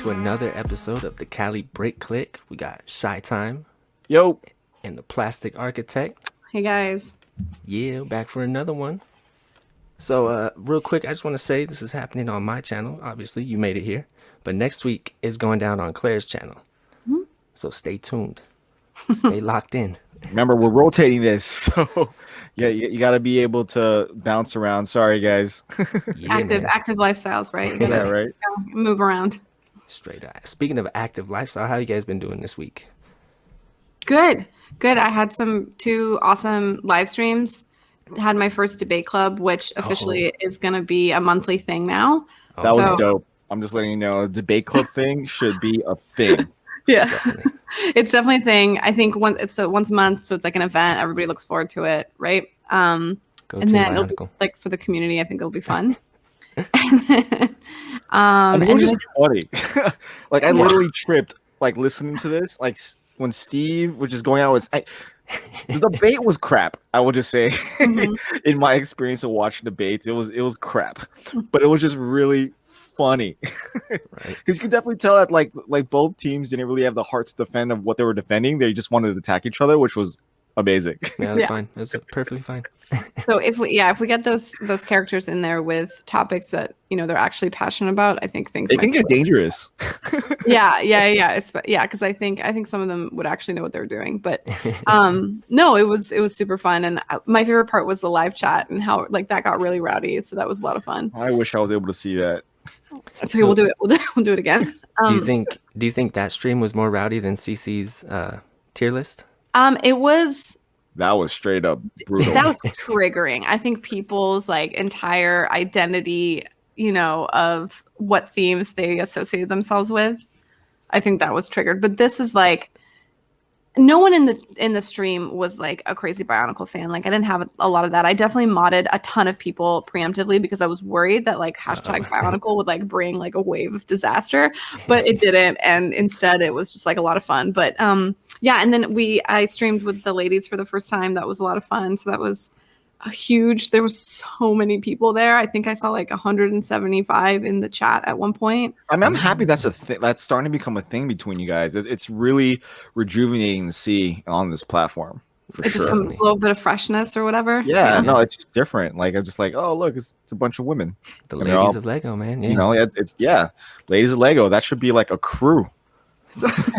to another episode of the Cali Brick Clique. We got SHYtime. Yo. And the Plastic Architect. Hey, guys. Yeah, back for another one. So, real quick, I just want to say this is happening on my channel. Obviously, you made it here. But next week is going down on Claire's channel. Mm-hmm. So stay tuned. Stay locked in. Remember, we're rotating this. So, yeah, you got to be able to bounce around. Sorry, guys. Yeah, active lifestyles, right? Yeah, right. Move around. Straight up. Speaking of active lifestyle, how you guys been doing this week? Good. I had two awesome live streams. Had my first debate club, which officially is going to be a monthly thing now. That was dope. I'm just letting you know, a debate club thing should be a thing. Yeah, definitely. It's definitely a thing. I think once a month, so it's like an event. Everybody looks forward to it, right? And then it'll be, like, for the community, I think it'll be fun. It was just funny. Like, I literally tripped, like, listening to this. Like, when Steve was just going out with... the debate was crap, I will just say. Mm-hmm. In my experience of watching debates, it was crap. But it was just really funny. Right. Because you could definitely tell that like both teams didn't really have the heart to defend of what they were defending. They just wanted to attack each other, which was amazing. Yeah, that's fine. That's perfectly fine. So if we get those characters in there with topics that they're actually passionate about, I think things can get dangerous. Yeah. Because I think some of them would actually know what they're doing. But no, it was super fun, and my favorite part was the live chat and how like that got really rowdy. So that was a lot of fun. I wish I was able to see that. That's okay. We'll do it. We'll do it again. Do you think that stream was more rowdy than CC's tier list? It was. That was straight up brutal. That was triggering. I think people's like entire identity, of what themes they associated themselves with. I think that was triggered. But this is like, no one in the stream was like a crazy Bionicle fan. Like, I didn't have a lot of that. I definitely modded a ton of people preemptively because I was worried that like hashtag Bionicle would like bring like a wave of disaster, but it didn't. And instead it was just like a lot of fun. But yeah. And then I streamed with the ladies for the first time. That was a lot of fun. So that was there was so many people there. I think I saw like 175 in the chat at one point. I mean, I'm happy that's that's starting to become a thing between you guys. It's really rejuvenating to see on this platform. It's just a little bit of freshness or whatever. Yeah, no, it's just different. Like, I'm just like, oh, look, it's a bunch of women. The ladies of Lego, man. Yeah. Ladies of Lego. That should be like a crew.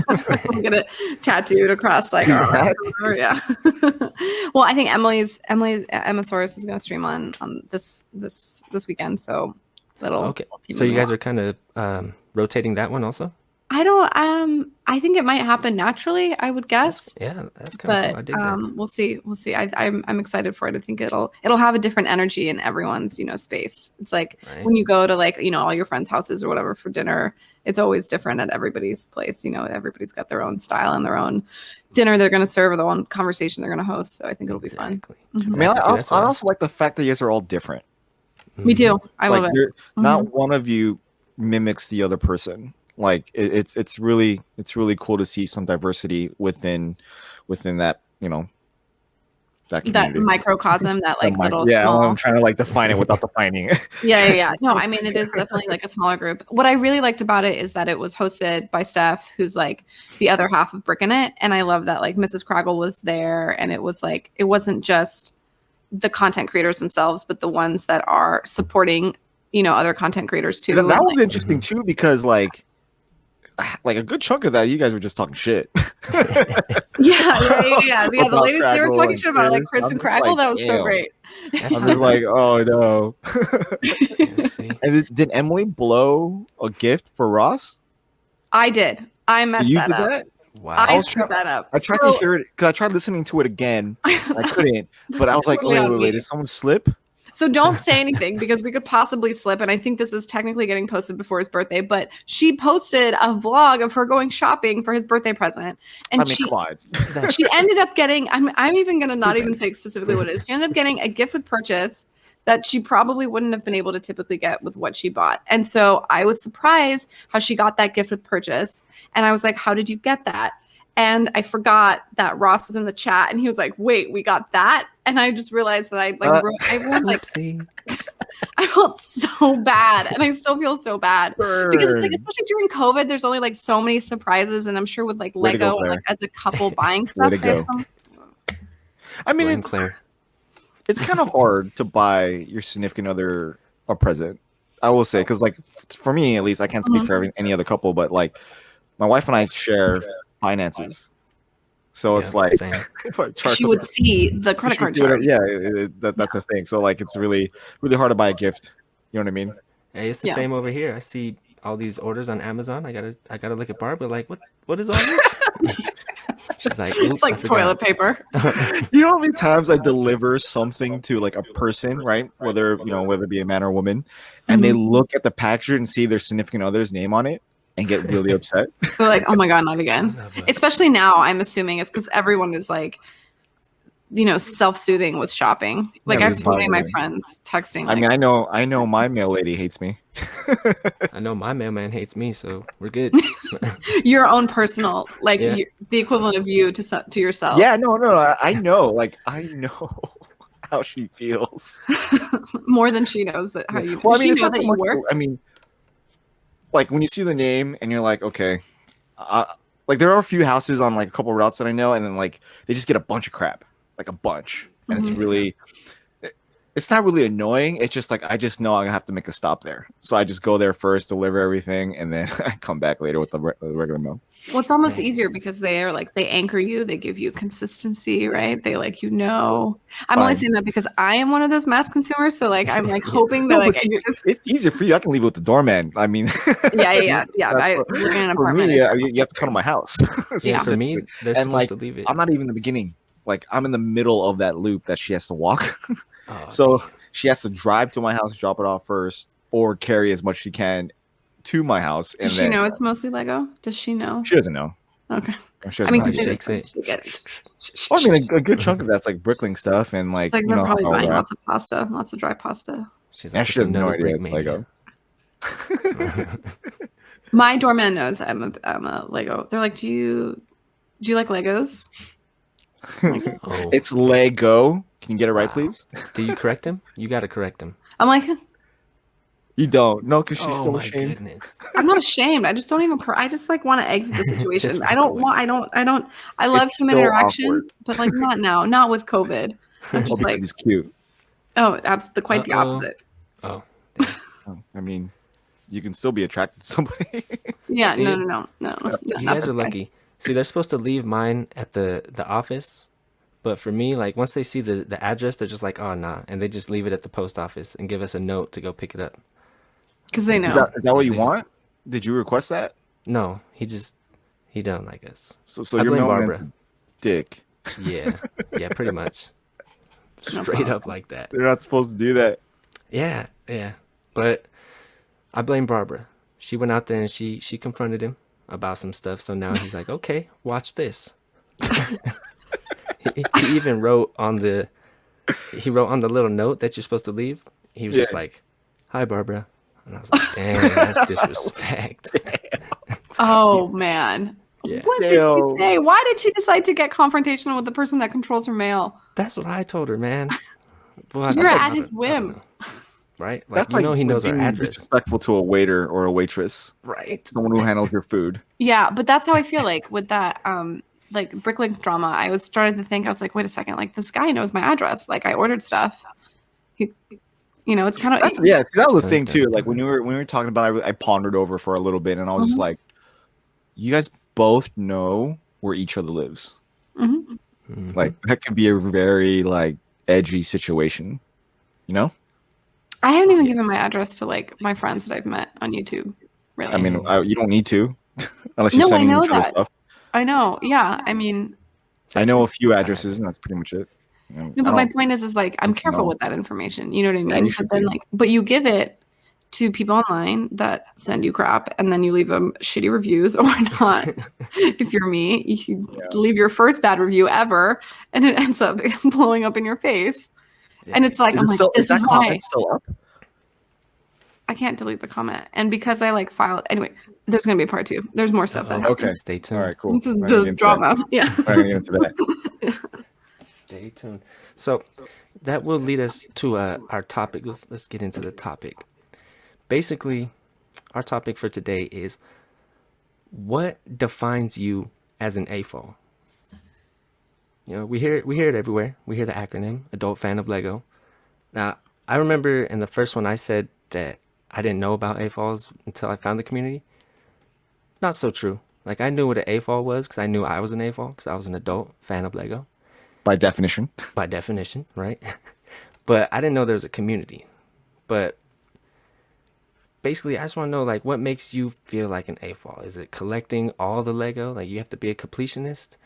I'm gonna tattooed across like yeah. Well, I think Emma Soros is gonna stream on this weekend, so that'll okay. So you guys are kind of rotating that one also? I don't I think it might happen naturally, I would guess. That's kind of cool. I dig that. We'll see. I'm excited for it. I think it'll have a different energy in everyone's space. It's like when you go to like all your friends' houses or whatever for dinner, it's always different at everybody's place. Everybody's got their own style and their own dinner they're going to serve or their own conversation they're going to host. So I think it'll be fun. Mm-hmm. I mean, I also like the fact that you guys are all different. Me too. I love it. Not one of you mimics the other person. Like it's really cool to see some diversity within that that microcosm, that like little small... I'm trying to like define it without defining it. Yeah. No, I mean, it is definitely like a smaller group. What I really liked about it is that it was hosted by Steph, who's like the other half of Brick It, and I love that like Mrs. Craggle was there, and it was like it wasn't just the content creators themselves, but the ones that are supporting other content creators too. That was interesting too, because like a good chunk of that, you guys were just talking shit. Yeah. The ladies, they were talking shit about like Chris and Craggle. That was so great. I'm just like, oh no. And did Emily blow a gift for Ross? I did. I messed that up. That? Wow. I screwed that up. I tried to hear it because I tried listening to it again. I couldn't, but I was like, wait, did someone slip? So don't say anything because we could possibly slip. And I think this is technically getting posted before his birthday, but she posted a vlog of her going shopping for his birthday present. And she ended up getting, I'm even going to not even say specifically what it is. She ended up getting a gift with purchase that she probably wouldn't have been able to typically get with what she bought. And so I was surprised how she got that gift with purchase. And I was like, how did you get that? And I forgot that Ross was in the chat and he was like, wait, we got that? And I just realized that I wrote like I felt so bad, and I still feel so bad because it's like, especially during COVID, there's only like so many surprises, and I'm sure with like Way to go, Lego and like as a couple buying Way stuff, to they have go. some. I mean, Blame Claire. it's kind of hard to buy your significant other a present. I will say, because like for me at least, I can't speak for any other couple, but like my wife and I share finances, so it's like same. if I charge She would see the credit she would card see whatever- charge. that's the thing. So like it's really hard to buy a gift. You know what I mean? Hey, it's the Yeah. same over here. I see all these orders on Amazon. I gotta look at Barbara like, what is all this? She's like, oops, It's like I forgot. toilet paper. You know how many times I deliver something to like a person, right? Whether it be a man or a woman, and they look at the package and see their significant other's name on it and get really upset. They're like, oh my God, not again. Son of a- Especially now, I'm assuming it's because everyone is like, self-soothing with shopping. Like Yeah, I have just so many of my buying friends texting. I Like, mean, I know my mail lady hates me. I know my mailman hates me, so we're good. your own personal, like Yeah. the equivalent of you to yourself. Yeah, no, I know. Like I know how she feels. More than she knows that how you. Well, I Does mean, she it's know not that so you much. work? I mean, like when you see the name and you're like, okay, like there are a few houses on like a couple routes that I know, and then like they just get a bunch of crap, like a bunch, and it's really, it's not really annoying. It's just like I just know I have to make a stop there, so I just go there first, deliver everything, and then I come back later with the regular mail. Well, it's almost easier because they are like, they anchor you, they give you consistency, right? They like, I'm only Fine. saying that because I am one of those mass consumers. So like, I'm like hoping that No, like, but see, it's easier for you. I can leave it with the doorman. I mean, yeah. That's I what- live in an for apartment. me, you have to come to my house. Yeah, for me, they're And, supposed like, to leave it. I'm not even in the beginning. Like I'm in the middle of that loop that she has to walk. Oh, So she has to drive to my house, drop it off first, or carry as much as she can to my house. Does she know it's mostly Lego? Does she know? She doesn't know. Okay. She I mean, doesn't know. She shakes it. Well, I mean, a good chunk of that's like brickling stuff and like, It's like you they're know, probably all buying that. lots of pasta, lots of dry pasta. She's Yeah, like, she it's has no another idea brick it's mania. Lego. My doorman knows I'm a Lego. They're like, do you like Legos? Oh, It's Lego. Can you get it right, Wow. please? do you correct him? You got to correct him. I'm like, You don't. No, because she's Oh so my ashamed. goodness. I'm not ashamed. I just don't even. I just like want to exit the situation. Just I walk don't away. want. I don't. I love It's human so interaction, awkward. but like not now. Not with COVID. I'm Oh, just because like, he's cute. oh, absolutely, quite the Uh-oh. opposite. Oh, Oh, I mean, you can still be attracted to somebody. Yeah, See? no. You Not guys this are guy. lucky. See, they're supposed to leave mine at the office, but for me, like once they see the address, they're just like, oh nah, and they just leave it at the post office and give us a note to go pick it up. Because they know. Is that what you They just- want? Did you request that? No, he don't like us. So I you're blame mailman's Barbara. a dick. Yeah, pretty much. No Straight problem. up like that. They're not supposed to do that. Yeah. But I blame Barbara. She went out there and she confronted him about some stuff. So now he's like, okay, watch this. he even wrote on the little note that you're supposed to leave. He was just Yeah. like, hi, Barbara. And I was like, damn, that's disrespect. Oh man. Yeah. What did Damn. she say? Why did she decide to get confrontational with the person that controls her mail? That's what I told her, man. Well, You're I at his don't whim. know. Right? Like, That's you know he knows our being address. disrespectful to a waiter or a waitress, Right. someone who handles your food. Yeah, but that's how I feel like with that like Bricklink drama. I was starting to think, I was like, wait a second, like this guy knows my address. Like I ordered stuff. He, it's kind of That's, yeah, see, that was the thing too. Like when we were talking about it, I pondered over for a little bit, and I was just like, you guys both know where each other lives. Mhm. Like that could be a very like edgy situation, you know? I haven't even Yes. given my address to like my friends that I've met on YouTube. Really. I mean, you don't need to, unless you're No, I sending know each other that. stuff. I know. Yeah. I mean, I know a few addresses, and that's pretty much it. no, but my point is like I'm careful know. with that information. You know what I Yeah, mean? you should But then be. but you give it to people online that send you crap, and then you leave them shitty reviews or not. If you're me, you leave your first bad review ever, and it ends up blowing up in your face. And it's like, I'm like, this is that why comment still up? I can't delete the comment. And because I like filed anyway, there's gonna be a part 2. There's more stuff that Uh-oh. happens. Okay. Stay tuned. All right, cool. This is We're not gonna the get into drama. Yeah. that. We're not gonna get into that. Stay tuned. So that will lead us to our topic. Let's get into the topic. Basically, our topic for today is what defines you as an AFOL? You know, we hear it everywhere. We hear the acronym, Adult Fan of Lego. Now, I remember in the first one I said that I didn't know about AFOLs until I found the community. Not so true. Like, I knew what an AFOL was because I knew I was an AFOL because I was an adult fan of Lego. By definition. By definition, right? But I didn't know there was a community. But basically, I just want to know, like, what makes you feel like an AFOL? Is it collecting all the Lego? Like, you have to be a completionist?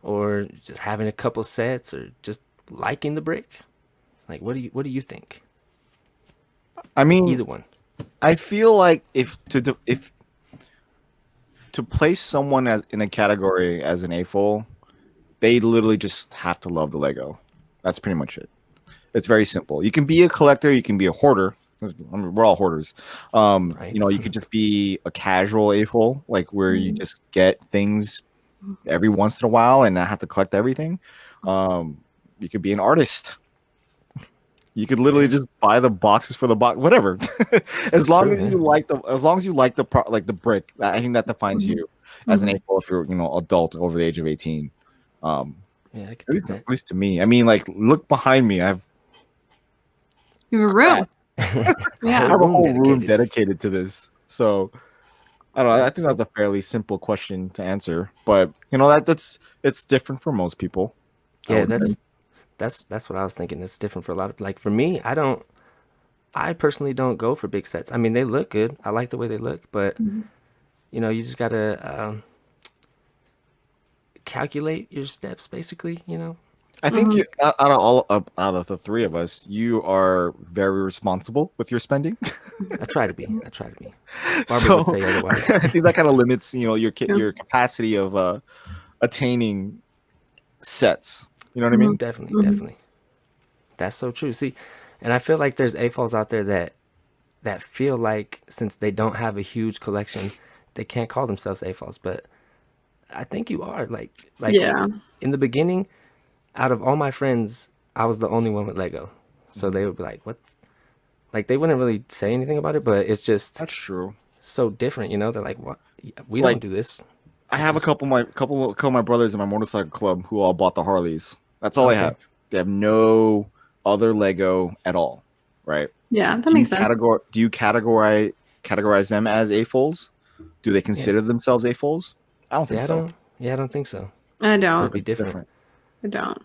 Or just having a couple sets? Or just liking the brick? Like, what do you think? I mean, Either one. I feel like if to place someone as in a category as an AFOL, they literally just have to love the Lego. That's pretty much it. It's very simple. You can be a collector, you can be a hoarder. I mean, we're all hoarders. Right. You know, you could just be a casual AFOL, like where you just get things every once in a while and not have to collect everything. You could be an artist. You could literally just buy the boxes for the box, whatever. As long as you like the brick, I think that defines you as an AFOL if you're, you know, adult over the age of 18. Yeah, I could do that. At least to me. I mean, like, look behind me. You have a room. I Yeah. have a whole room dedicated to this. So I don't know. I think that's a fairly simple question to answer, but you know it's different for most people. Yeah, that's what I was thinking. It's different for a lot of, like, for me, I personally don't go for big sets. I mean, they look good. I like the way they look, but you know, you just gotta calculate your steps, basically. You know. I think out of the three of us, you are very responsible with your spending. I try to be. Barbara would say otherwise. I think that kind of limits, you know, your capacity of attaining sets. You know what I mean? Definitely. That's so true. See, and I feel like there's AFOLs out there that feel like since they don't have a huge collection, they can't call themselves AFOLs. But I think you are. Like Yeah. in the beginning, out of all my friends, I was the only one with Lego. So they would be like, what? Like, they wouldn't really say anything about it, but it's just That's true. so different, you know? They're like, what? We Like, don't do this. I have a couple of my brothers in my motorcycle club who all bought the Harleys. That's all I have. They have no other Lego at all, right? Yeah, that makes sense. Do you categorize them as AFOLs? Do they consider themselves AFOLs? I don't think so. I don't think so. I It'd don't. be different. I don't.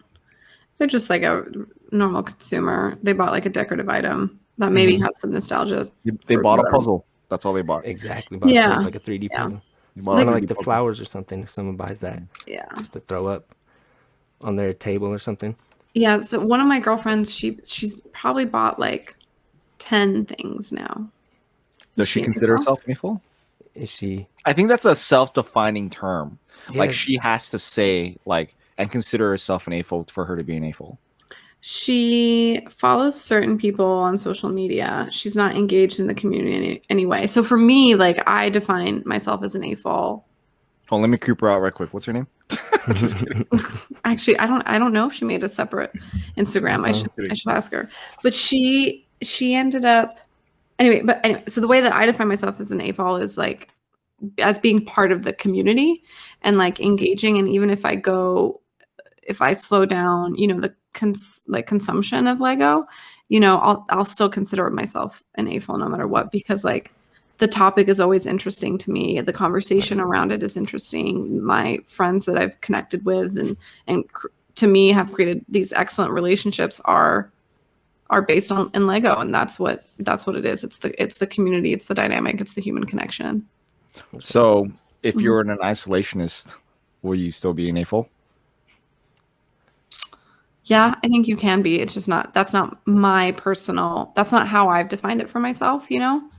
They're just like a normal consumer. They bought like a decorative item that maybe has some nostalgia. They bought a puzzle. That's all they bought. Exactly. Yeah. Like a 3D puzzle. They bought a Like 3D the puzzle. flowers or something, if someone buys that. Yeah. Just to throw up on their table or something. Yeah. So one of my girlfriends, she's probably bought like 10 things now. Does she consider herself an AFOL? Is she? I think that's a self-defining term. Yeah. Like, she has to say, like, and consider herself an AFOL for her to be an AFOL. She follows certain people on social media. She's not engaged in the community anyway. So for me, like, I define myself as an AFOL. Oh, let me creep her out right quick. What's her name? Just kidding. Actually, I don't know if she made a separate Instagram. I should ask her. But she ended up anyway. So the way that I define myself as an AFOL is like as being part of the community and like engaging. And even if I slow down, you know, the consumption of Lego, you know, I'll still consider myself an AFOL no matter what, because like the topic is always interesting to me. The conversation around it is interesting. My friends that I've connected with and to me have created these excellent relationships are based in Lego, and that's what it is. It's the community, it's the dynamic, it's the human connection. So, if you're an isolationist, will you still be an AFOL? Yeah, I think you can be. It's just that's not how I've defined it for myself, you know?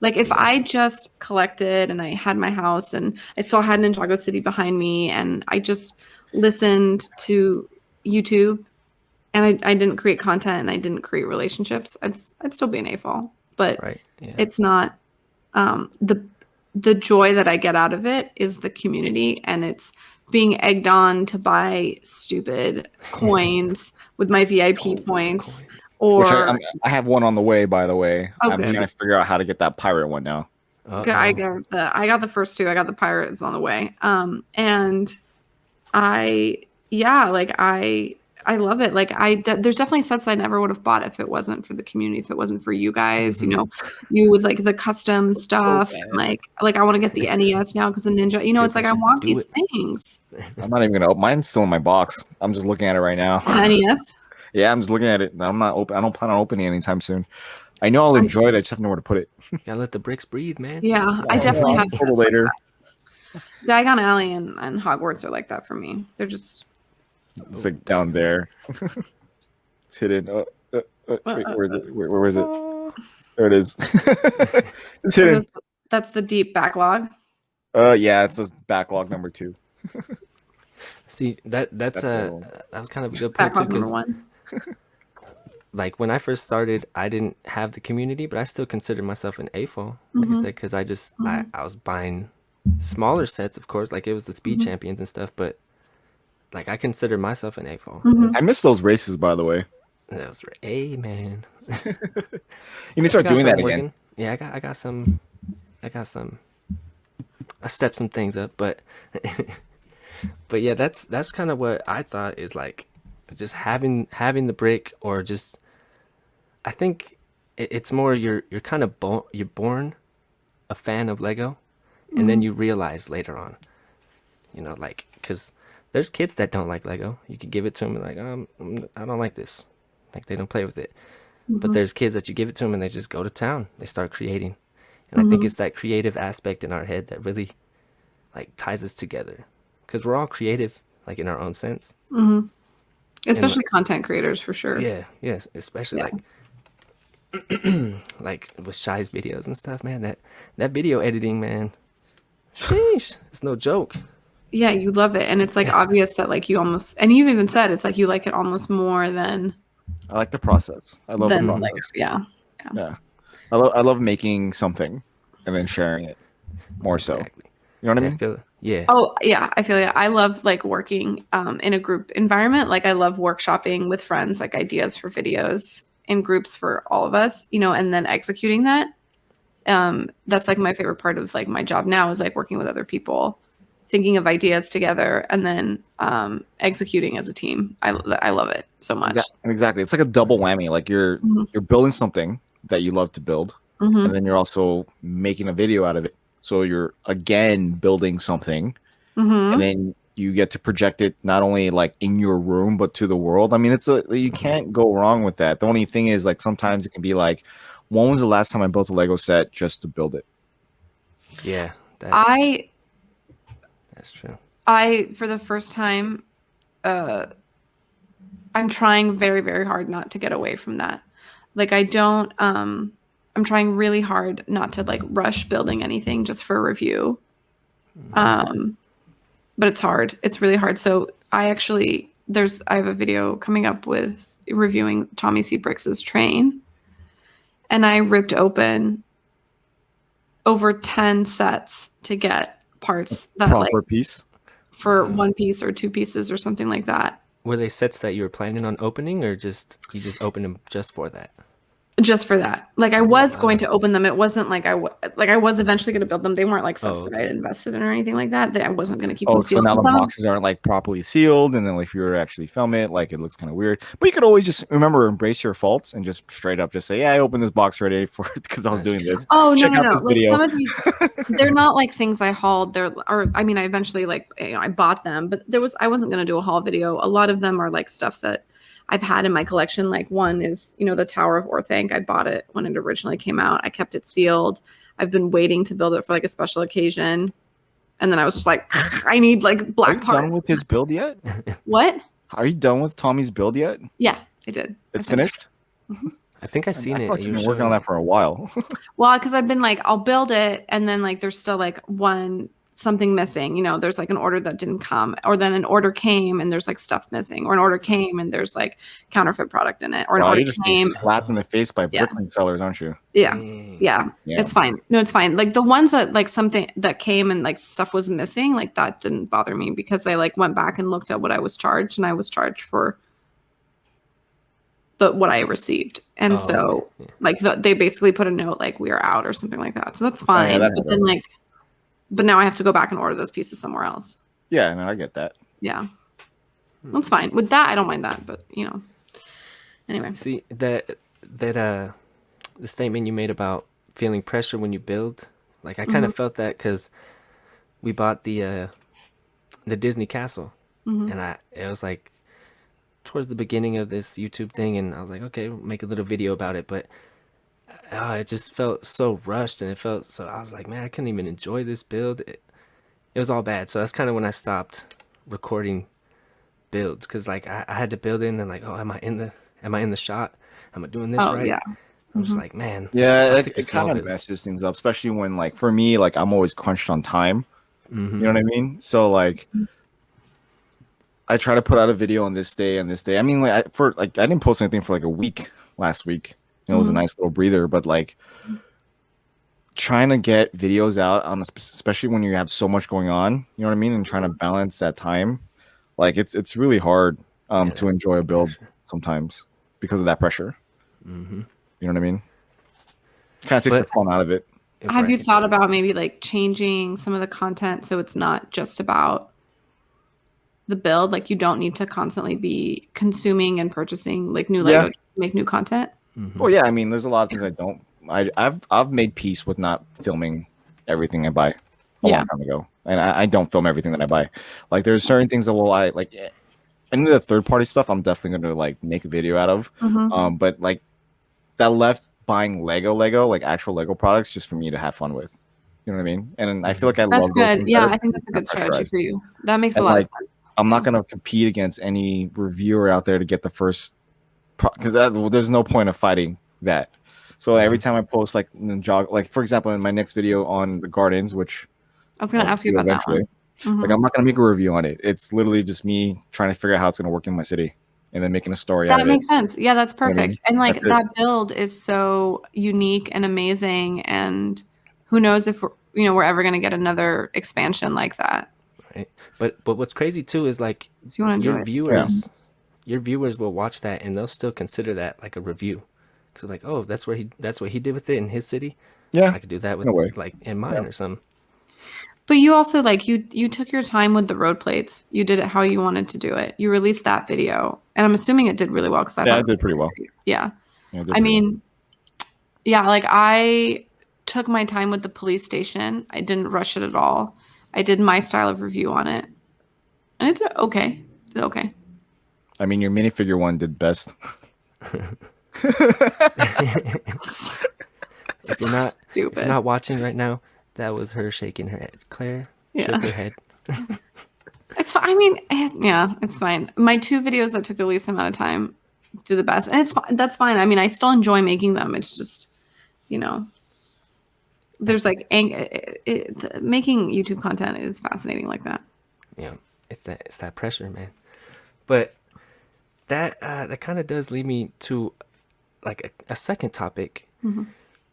Like if I just collected and I had my house and I still had Ninjago City behind me and I just listened to YouTube and I didn't create content and I didn't create relationships, I'd still be an AFOL. But it's not the joy that I get out of it is the community, and it's being egged on to buy stupid coins with my VIP points. Or Which I have one on the way, by the way. I'm good. trying to figure out how to get that pirate one now. I got the first two. I got the pirates on the way. And I love it. Like there's definitely sets I never would have bought if it wasn't for the community, if it wasn't for you guys. You know, you with like the custom stuff. Like I want to get the NES now because of Ninja. You know, it's like I want these things. I'm not even gonna open. Mine's still in my box. I'm just looking at it right now. NES. Yeah, I'm just looking at it. I'm not open. I don't plan on opening it anytime soon. I know I'll enjoy it. I just have nowhere to put it. Gotta let the bricks breathe, man. Yeah, I definitely have a little later. Like Diagon Alley and Hogwarts are like that for me. They're just. It's like down there. It's hidden. Wait, where is it? Where is it? There it is. It's hidden. That's the deep backlog. Yeah, it says backlog number 2. See, that was kind of a good point too, because like when I first started, I didn't have the community, but I still considered myself an AFOL, like I said, because I just I was buying smaller sets, of course, like it was the speed champions and stuff, but like I consider myself an AFOL. I miss those races, by the way. That was right. Hey, man. You need to start doing that again. Yeah, I got some. I stepped some things up, but but yeah, that's kind of what I thought is like, just having the brick, or just, I think it's more you're kind of you're born a fan of Lego, and then you realize later on, you know, like, because there's kids that don't like Lego. You could give it to them and like, I don't like this. Like, they don't play with it. But there's kids that you give it to them and they just go to town. They start creating. And I think it's that creative aspect in our head that really like ties us together. Because we're all creative, like in our own sense. Especially content creators, for sure. Yeah, yes. Especially like like with Shy's videos and stuff, man. That video editing, man. Sheesh. It's no joke. Yeah, you love it. And it's like obvious that like you almost, and you've even said it's like you like it almost more than. I like the process. I love the process. Like, yeah. I love making something and then sharing it more so. Exactly. You know what I mean? Yeah. Oh yeah, I feel I love like working in a group environment. Like I love workshopping with friends, like ideas for videos in groups for all of us, you know, and then executing that. That's like my favorite part of like my job now, is like working with other people, thinking of ideas together, and then executing as a team. I love it so much. Exactly. It's like a double whammy. Like you're building something that you love to build, and then you're also making a video out of it. So you're again building something, and then you get to project it not only like in your room but to the world. I mean, you can't go wrong with that. The only thing is, like, sometimes it can be like, when was the last time I built a Lego set just to build it? Yeah, that's true. For the first time, I'm trying very, very hard not to get away from that. Like I'm trying really hard not to like rush building anything just for review. But it's hard. It's really hard. So I have a video coming up with reviewing Tommy C. Brikx's train. And I ripped open over 10 sets to get parts that proper piece for one piece or two pieces or something like that. Were they sets that you were planning on opening, or you just opened them just for that? Just for that. Like I was going to open them. It wasn't like I was eventually going to build them. They weren't like sets that I had invested in or anything like that. I wasn't going to keep them sealed. So now the boxes aren't like properly sealed, and then like, if you were to actually film it, like, it looks kind of weird. But you could always just embrace your faults and just straight up just say, yeah, I opened this box already for it because I was doing this. Oh, no. Like some of these, they're not like things I hauled. I eventually like, I bought them, but I wasn't going to do a haul video. A lot of them are like stuff that I've had in my collection. Like one is, the Tower of Orthanc. I bought it when it originally came out. I kept it sealed. I've been waiting to build it for like a special occasion. And then I was just like, I need like black parts. Are you done with his build yet? What? Are you done with Tommy's build yet? Yeah, I did. It's finished? I think I've seen it. You've been working on that for a while. Well, because I've been like, I'll build it. And then like, there's still like one something missing. You know, there's like an order that didn't come, or then an order came and there's like stuff missing, or an order came and there's like counterfeit product in it, or an order you're just being came. slapped in the face by Brooklyn sellers, aren't you? Yeah. Dang. Yeah. It's fine. No, it's fine. Like the ones that like something that came and like stuff was missing, like that didn't bother me because I like went back and looked at what I was charged, and I was charged for what I received. And so like they basically put a note like we are out or something like that. So that's fine. But then like, but now I have to go back and order those pieces somewhere else. Yeah, no, I get that. Yeah. That's fine. With that, I don't mind that, but you know. Anyway. See that the statement you made about feeling pressure when you build, like I kind of felt that because we bought the Disney castle, and it was like towards the beginning of this YouTube thing, and I was like, okay, we'll make a little video about it, but it just felt so rushed, and it felt so, I was like, man, I couldn't even enjoy this build. It was all bad. So that's kind of when I stopped recording builds, because like I had to build in and like, oh, am I in the shot? Am I doing this right? Yeah. I'm just like, man. Yeah, it kind of messes things up, especially when like for me, like I'm always crunched on time. You know what I mean? So like I try to put out a video on this day and this day. I mean, like I didn't post anything for like a week last week. You know, it was a nice little breather, but like trying to get videos out on, especially when you have so much going on, you know what I mean, and trying to balance that time, like it's really hard to enjoy a build sometimes because of that pressure. You know what I mean? Kind of takes the fun out of it. Have you thought about maybe like changing some of the content so it's not just about the build? Like you don't need to constantly be consuming and purchasing like new Lego to make new content. Well, yeah, I mean, there's a lot of things I don't. I've made peace with not filming everything I buy a long time ago, and I don't film everything that I buy. Like there's certain things that I like. Any of the third party stuff, I'm definitely gonna like make a video out of. But like that left buying Lego, like actual Lego products, just for me to have fun with. You know what I mean? And I feel like that's good. Yeah, I think that's a good strategy for you. That makes a lot of sense. I'm not gonna compete against any reviewer out there to get the first, because there's no point of fighting that. So every time I post like for example, in my next video on the gardens, which I was gonna ask you about that one. Like I'm not gonna make a review on it. It's literally just me trying to figure out how it's gonna work in my city, and then making a story out of it. That makes sense. Yeah, that's perfect. And like that build is so unique and amazing, and who knows if we're ever gonna get another expansion like that. Right. But what's crazy too is like your viewers will watch that and they'll still consider that like a review, because like, oh, that's what he did with it in his city. Yeah, I could do that with like in mine or something. But you also like you took your time with the road plates. You did it how you wanted to do it. You released that video, and I'm assuming it did really well because I thought it did pretty well. Yeah, I mean, like I took my time with the police station. I didn't rush it at all. I did my style of review on it, and it did okay. I mean, your minifigure one did best. If you're not watching right now, that was her shaking her head. Claire shook her head. It's fine. I mean, yeah, it's fine. My 2 videos that took the least amount of time do the best, and it's fine. That's fine. I mean, I still enjoy making them. It's just, there's like making YouTube content is fascinating like that. Yeah, it's that pressure, man. But that kind of does lead me to like a second topic,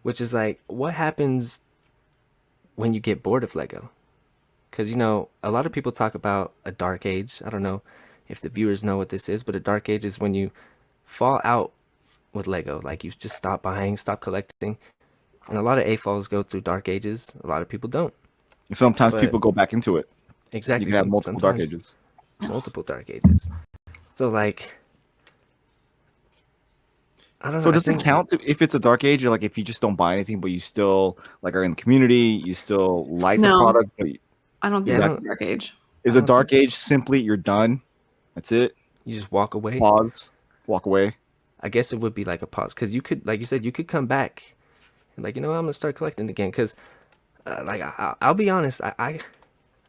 which is like, what happens when you get bored of Lego? Because a lot of people talk about a dark age. I don't know if the viewers know what this is, but a dark age is when you fall out with Lego, like you just stop buying, stop collecting. And a lot of AFOLs go through dark ages. A lot of people don't. Sometimes people go back into it. Exactly. You can have multiple dark ages. Multiple dark ages. So like, I don't know. So does it count if it's a dark age, or like if you just don't buy anything, but you still like are in the community, you still like the product? But I don't think that's a dark age. Is a dark age simply you're done? That's it. You just walk away. Pause. Walk away. I guess it would be like a pause, because you could, like you said, you could come back and like, I'm gonna start collecting again. Because like I'll be honest, I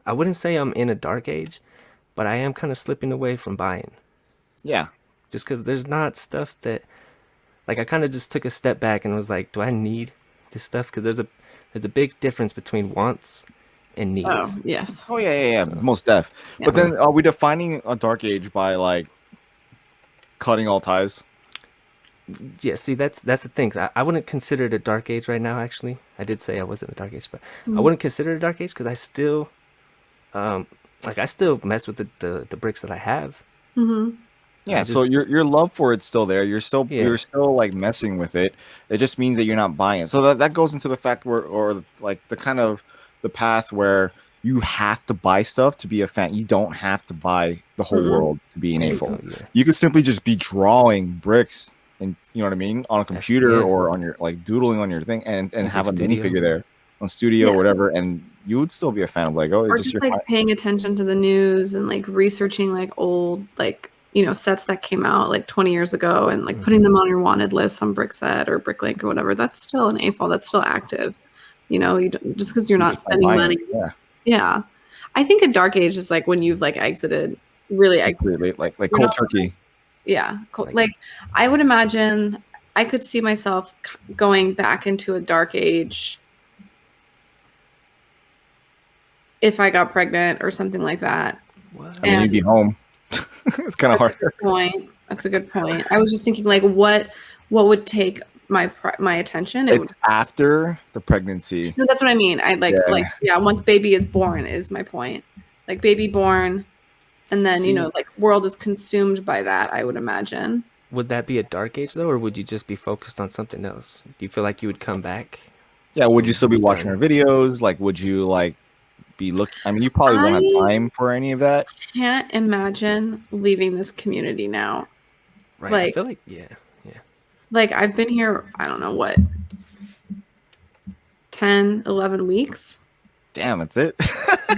wouldn't say I'm in a dark age, but I am kind of slipping away from buying. Yeah. Just because there's not stuff that, like, I kind of just took a step back and was like, do I need this stuff? Because there's a big difference between wants and Oh, needs. yes. Oh yeah, So, most def. Yeah. But then, are we defining a dark age by like cutting all ties? yeah, see, that's the thing. I wouldn't consider it a dark age right now. Actually, I did say I wasn't a dark age, but I wouldn't consider it a dark age because I still, like, I still mess with the bricks that I have. Mm-hmm. Yeah, I so just, your love for it's still there. yeah, You're still like messing with it. It just means that you're not buying it. So that goes into the fact where, or like the kind of the path where you have to buy stuff to be a fan. You don't have to buy the whole Mm-mm. world to be an there you AFOL. go. Yeah, You could simply just be drawing bricks and you know what I mean on a that's computer yeah, or on your like doodling on your thing and music have a studio. minifigure there on studio or Yeah. whatever, and you would still be a fan of Lego. Or It's just just your like paying attention to the news and like researching like old like sets that came out like 20 years ago and like putting them on your wanted list on Brikset or Bricklink or whatever. That's still an AFOL. That's still active. You don't, just because you're you're not just not spending buying money. it. Yeah, Yeah. I think a dark age is like when you've like really exited. completely like You're cold not, turkey. yeah. Like, Like I would imagine I could see myself going back into a dark age if I got pregnant or something like that. what? I mean, you'd be home. It's kind of That's a hard. good point. That's a good point. I was just thinking, like, what would take my attention? It would. It's after the pregnancy. No, that's what I mean. I Yeah. yeah. Once baby is born, is my point. Like baby born, and then See, like world is consumed by that. I would imagine. would that be a dark age though, or would you just be focused on something else? Do you feel like you would come back? Yeah. Would you Would still you be be watching done? her videos? Like, would you like be looking? I mean, you probably won't have I time for any of that. can't imagine leaving this community now. Right. I Like, feel like yeah, yeah. like I've been here. I don't know what 10, 11 weeks. Damn, that's it.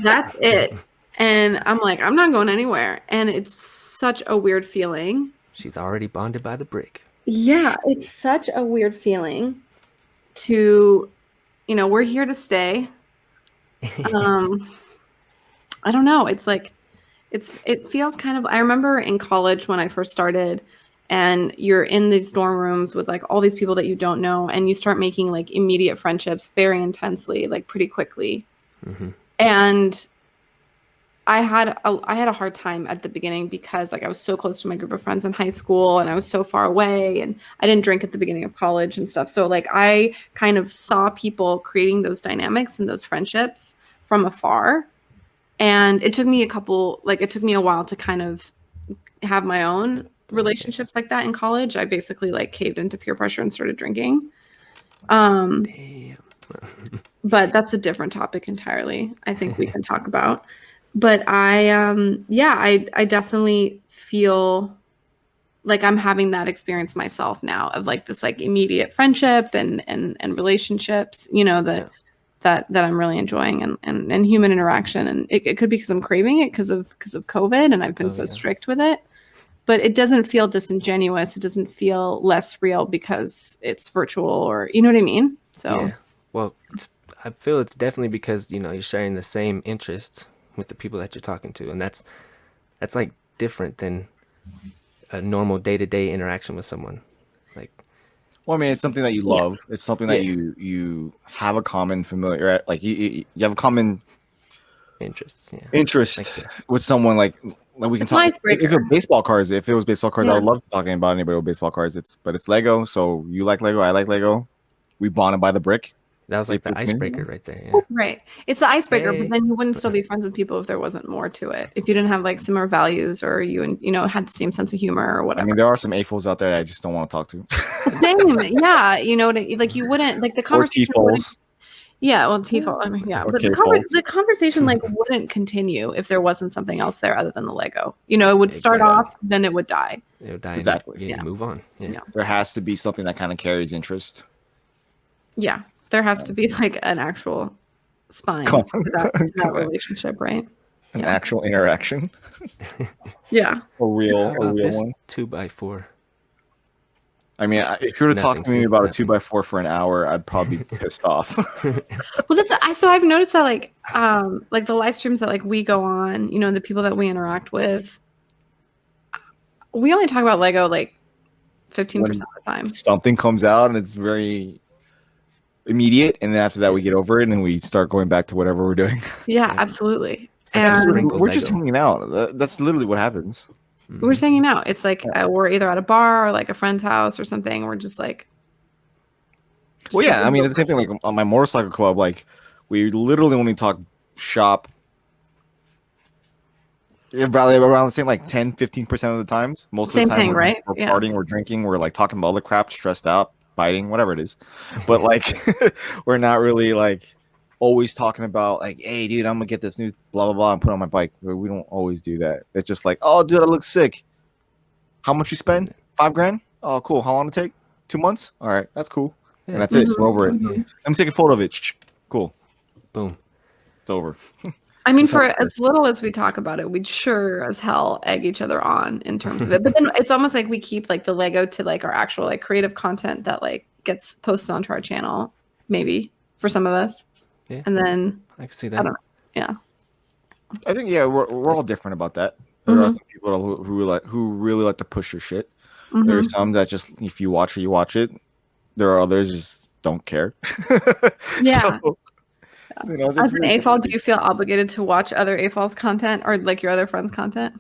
That's it. And I'm like, I'm not going anywhere. And it's such a weird feeling. She's already bonded by the brick. Yeah, it's such a weird feeling to, we're here to stay. I don't know. It's like, it feels kind of, I remember in college when I first started and you're in these dorm rooms with like all these people that you don't know and you start making like immediate friendships very intensely, like pretty quickly. And I had a hard time at the beginning because like I was so close to my group of friends in high school and I was so far away and I didn't drink at the beginning of college and stuff. So like I kind of saw people creating those dynamics and those friendships from afar. And it took me a while to kind of have my own relationships like that in college. I basically like caved into peer pressure and started drinking. Damn. But that's a different topic entirely. I think we can talk about. But I definitely feel like I'm having that experience myself now of like this like immediate friendship and relationships, that I'm really enjoying and human interaction. And it could be because I'm craving it because of COVID and I've been so strict with it. But it doesn't feel disingenuous. It doesn't feel less real because it's virtual or you know what I mean? So Yeah. Well, I feel it's definitely because you're sharing the same interests with the people that you're talking to, and that's like different than a normal day-to-day interaction with someone. Like, Well, I mean, it's something that you love. It's something that Yeah. you have a common familiar, like you have a common interests. Yeah. interest Like, with someone. Like we can it's an talk. icebreaker. If it was baseball cards, I Yeah. would love to talk about anybody with baseball cards. But it's Lego. So you like Lego, I like Lego. We bonded by the brick. that was like the Safety community. icebreaker right there. Yeah. Right. It's the icebreaker, Hey. but then you wouldn't still be friends with people if there wasn't more to it. If you didn't have like similar values or you had the same sense of humor or I whatever. mean, there are some AFOs out there that I just don't want to talk to. Same. Yeah. Like you wouldn't like the Or conversation. TFOs. Yeah, well, TFOL. I mean, yeah, Or but K-fols. the conversation like wouldn't continue if there wasn't something else there other than the Lego. It would start Exactly. off, then it would die. It would die. Exactly. Yeah. Yeah. Move on. Yeah. Yeah. There has to be something that kind of carries interest. Yeah, there has to be like an actual spine Come to that relationship, right? An Yeah. actual interaction. Yeah. A real How about this one. 2x4? I mean, if you were to talk to Nothing, me see, about a nothing. 2x4 for an hour, I'd probably be pissed off. Well, so I've noticed that like the live streams that like we go on, the people that we interact with, we only talk about Lego like 15% of the time. Something comes out and it's very immediate, and then after that we get over it and we start going back to whatever we're doing. Yeah, absolutely. It's like a And sprinkle We're just Lego. hanging out. That's literally what happens. we're just hanging out. It's like we're either at a bar or like a friend's house or something. We're just like. Well, yeah, I mean, it's the same thing. Like on my motorcycle club, like we literally only talk shop. Probably around the same like 10-15% of the times. Most of Same the time, thing, right? We're Yeah. partying, we're drinking, we're like talking about all the crap, stressed out, biting, whatever it is. But like, we're not really like always talking about like, hey, dude, I'm gonna get this new blah blah blah and put on my bike. We don't always do that. It's just like, oh, dude, I look sick. How much you spend? $5,000? Oh, cool. How long it take? 2 months? All right, that's cool. Yeah. And that's it. We're over it. Yeah. Let me take a photo of it. Cool. Boom. It's over. I mean, for as little as we talk about it, we'd sure as hell egg each other on in terms of it. But then it's almost like we keep like the Lego to like our actual like creative content that like gets posted onto our channel, maybe for some of us. Yeah. And then I can see I that. don't know. Yeah. I think we're all different about that. There are some people who really like to push your shit. Mhm. There's some that just if you watch it, you watch it. There are others just don't care. Yeah. So, you know, As an A.F.O.L, do you feel obligated to watch other A.F.O.L's content or like your other friends' content?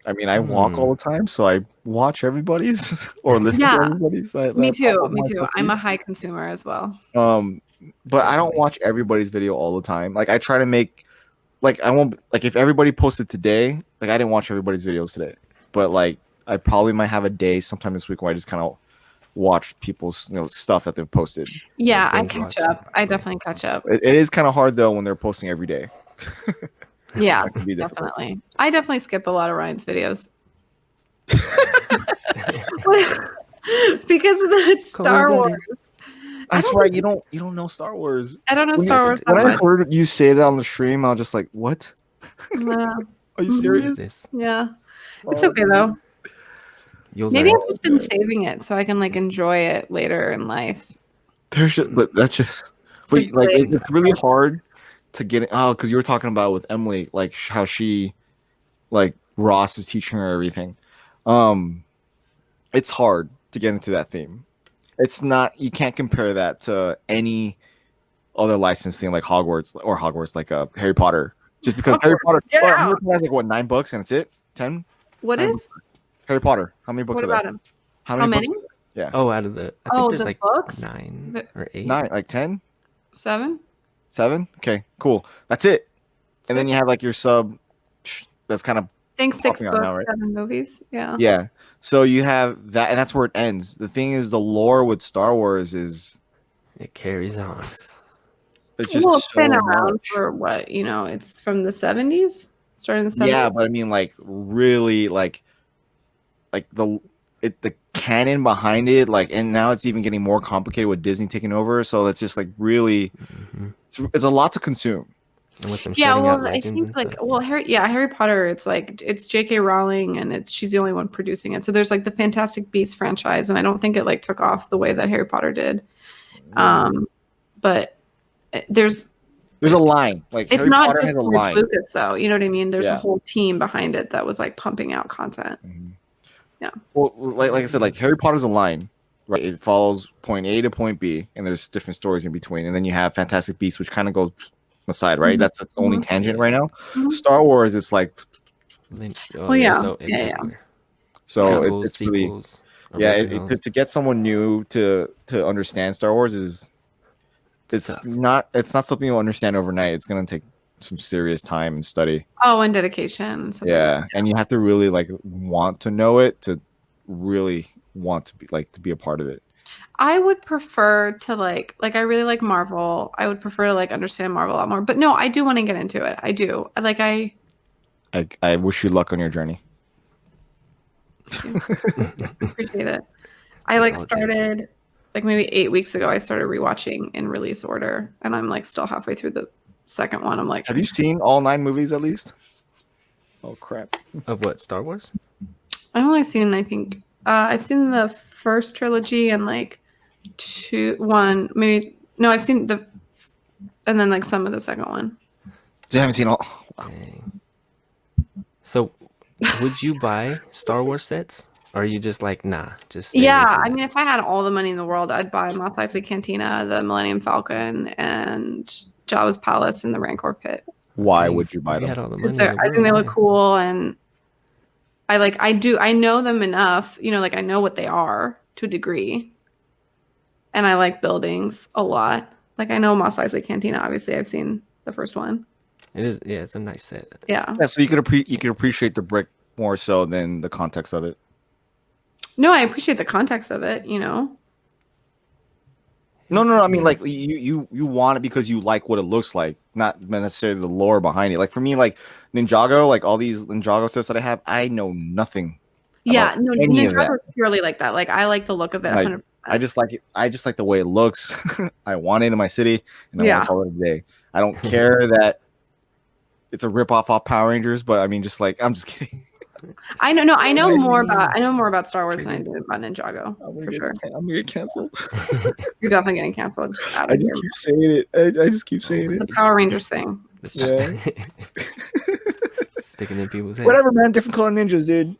I mean, I walk all the time, so I watch everybody's or listen Yeah. to everybody's. Me too. Me too. I'm a high consumer as well. But I don't watch everybody's video all the time. Like I try to make, like I won't like if everybody posted today. Like I didn't watch everybody's videos today, but like I probably might have a day sometime this week where I just kind of watch people's stuff that they've posted. Yeah, I binge catch watching. up. I definitely catch up. It is kind of hard though when they're posting every day. Yeah, That can be difficult. definitely. I definitely skip a lot of Ryan's videos. Because of the Star Cold-blooded. Wars. I swear you don't know Star Wars. I don't know When Star Wars that When I much. heard you say that on the stream, I was just like, "What? Yeah. Are you What serious?" is this? Yeah. It's okay though. You'll Maybe learn. I've just been saving it so I can like enjoy it later in life. There's just, but that's just wait, like it's really hard to get it. Oh, because you were talking about with Emily, like how she, like Ross is teaching her everything. It's hard to get into that theme. It's not. You can't compare that to any other licensed thing like Hogwarts, like Harry Potter. Just because Harry Potter, Get well, out. Harry Potter has like what $9 and it's it 10. What Nine is? books. Harry Potter? How many books What are there? about him? How How many? many? Books? Yeah, Oh, out of the, I Oh, think there's the like books? 9 or 8. 9, like 10, 7? 7. Okay, cool. That's it. And then you have like your sub. That's kind of I think 6 Popping out books, now, right? 7 movies. Yeah. yeah. So you have that, and that's where it ends. The thing is, the lore with Star Wars is It carries on. it's just Well, it's so been around much. for what, it's from the 70s? Starting in the 70s? Yeah, but I mean, like really, like the canon behind it, like, and now it's even getting more complicated with Disney taking over. So it's just like really, it's a lot to consume. And with them Yeah, shutting out well, I legends think and like, stuff, well, Harry Potter, it's J.K. Rowling and she's the only one producing it. So there's like the Fantastic Beasts franchise, and I don't think it like took off the way that Harry Potter did. But there's There's a line, like it's Harry not Potter just has a George line. Lucas though. You know what I mean? There's a Yeah. whole team behind it that was like pumping out content. Yeah. Well, like I said, like Harry Potter's a line, right? It follows point A to point B, and there's different stories in between. And then you have Fantastic Beasts, which kind of goes aside, right? That's the only tangent right now. Star Wars, it's like Oh, Well, yeah. So it's Yeah, yeah. everywhere. so. Prequels, It's really sequels, yeah. originals. To get someone new to understand Star Wars is it's tough. not something you'll understand overnight. It's gonna take some serious time and study. Oh, and dedication. And stuff like Yeah, that. and you have to really like want to know it to really want to be a part of it. I would prefer to like I really like Marvel. I would prefer to like understand Marvel a lot more. But no, I do want to get into it. I do. I wish you luck on your journey. Appreciate it. I That's all it takes. started like maybe 8 weeks ago. I started rewatching in release order, and I'm like still halfway through the second one. I'm like, Have you seen all 9 movies at least? Oh crap! Of what, Star Wars? I've only seen I've seen the first trilogy and like I've seen and then like some of the second one. You haven't seen all. Dang. So, would you buy Star Wars sets? Or are you just like, nah, just stay away Yeah, from I that? mean, if I had all the money in the world, I'd buy Mos Eisley Cantina, the Millennium Falcon, and Jabba's Palace and the Rancor Pit. Why Dang, would you buy if you had them? all the Because money in the I think they world, look cool, and I know them enough, like I know what they are to a degree, and I like buildings a lot. Like I know Mos Eisley Cantina. Obviously, I've seen the first one. It is, yeah, it's a nice set. Yeah. Yeah, so you could appreciate the brick more so than the context of it. No, I appreciate the context of it. No. I mean, like you want it because you like what it looks like, not necessarily the lore behind it. Like for me, like Ninjago, like all these Ninjago sets that I have, I know nothing. Yeah, about no, any of that. Ninjago is purely like that. Like I like the look of it. Like 100%. I just like it. I just like the way it looks. I want it in my city, and I want Yeah. to call it a day. I don't care that it's a ripoff off Power Rangers, but I mean, just like I'm just kidding. I know. No, I know Right. more about Star Wars than I do about Ninjago for sure. I'm gonna get canceled. You're definitely getting canceled. Just out I of just here. keep saying it. I just keep saying The it. Power Rangers thing. It's Yeah. sticking in people's heads. Whatever, man. Different color ninjas, dude.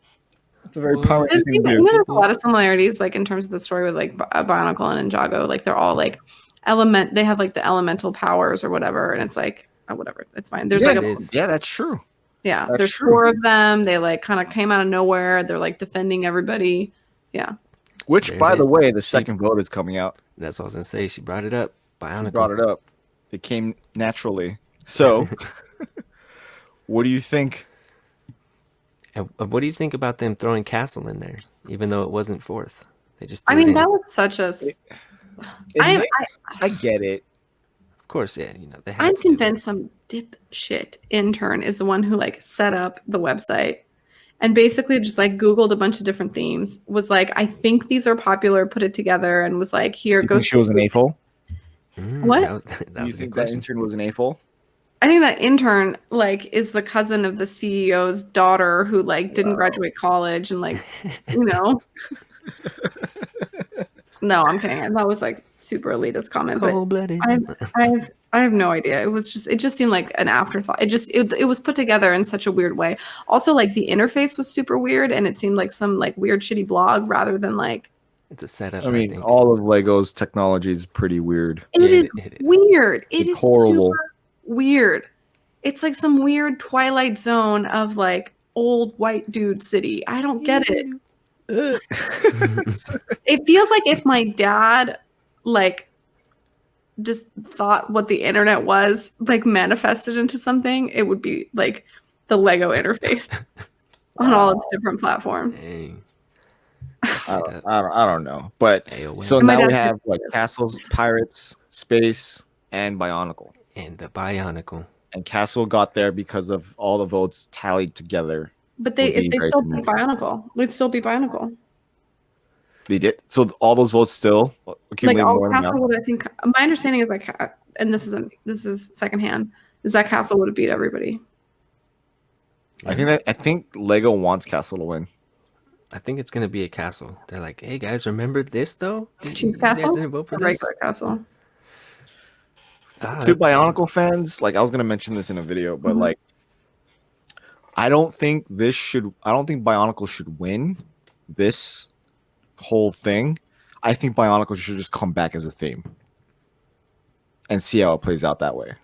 It's a very Well, Power Rangers thing to do. There's a lot of similarities, like in terms of the story with like Bionicle and Ninjago. Like they're all like they have like the elemental powers or whatever, and it's like whatever, it's fine. There's Yeah, like it is. Yeah, that's true. That's there's true. 4 of them. They like kind of came out of nowhere. They're like defending everybody. Yeah. Which, There by it the is. way, the second vote is coming out. That's what I was gonna say. She brought it up. Bionicle. You brought it up. It came naturally. So, what do you think? And what do you think about them throwing Castle in there, even though it wasn't 4th? They just. I threw it mean, in. that was such a. I get it. Of course, yeah. They had I'm to do it. convinced some dipshit intern is the one who like set up the website and basically just like Googled a bunch of different themes, was like, I think these are popular, put it together, and was like, here, Do you go. think she was an A.F.O.L? What? That was Do a you good think that question. intern was an A.F.O.L? I think that intern like is the cousin of the CEO's daughter who like didn't graduate college and like, No, I'm kidding. That was like super elitist comment, but Cold-blooded. I have no idea. It just seemed like an afterthought. It was put together in such a weird way. Also, like the interface was super weird, and it seemed like some like weird shitty blog rather than like It's a setup. I mean, think. all of Lego's technology is pretty weird. it is weird. It is horrible. super weird. It's like some weird Twilight Zone of like old white dude city. I don't get it. It feels like if my dad like just thought what the internet was, like manifested into something, it would be like the Lego interface on all its different platforms. Dang. I don't know. But AOL. so And my now we dad- have what castles, pirates, space, and Bionicle. And the Bionicle. And Castle got there because of all the votes tallied together. But would if be they very still convenient. beat Bionicle, they'd still be Bionicle. They did. So all those votes still Like accumulated all more than Castle now. would, I think. My understanding is like, and this is secondhand, is that Castle would have beat everybody. I think Lego wants Castle to win. I think it's gonna be a Castle. They're like, hey guys, remember this though? Cheese You guys Castle, didn't vote for or this? regular Castle. To Bionicle fans, like I was gonna mention this in a video, but Mhm. like I don't think Bionicle should win this whole thing. I think Bionicle should just come back as a theme and see how it plays out that way.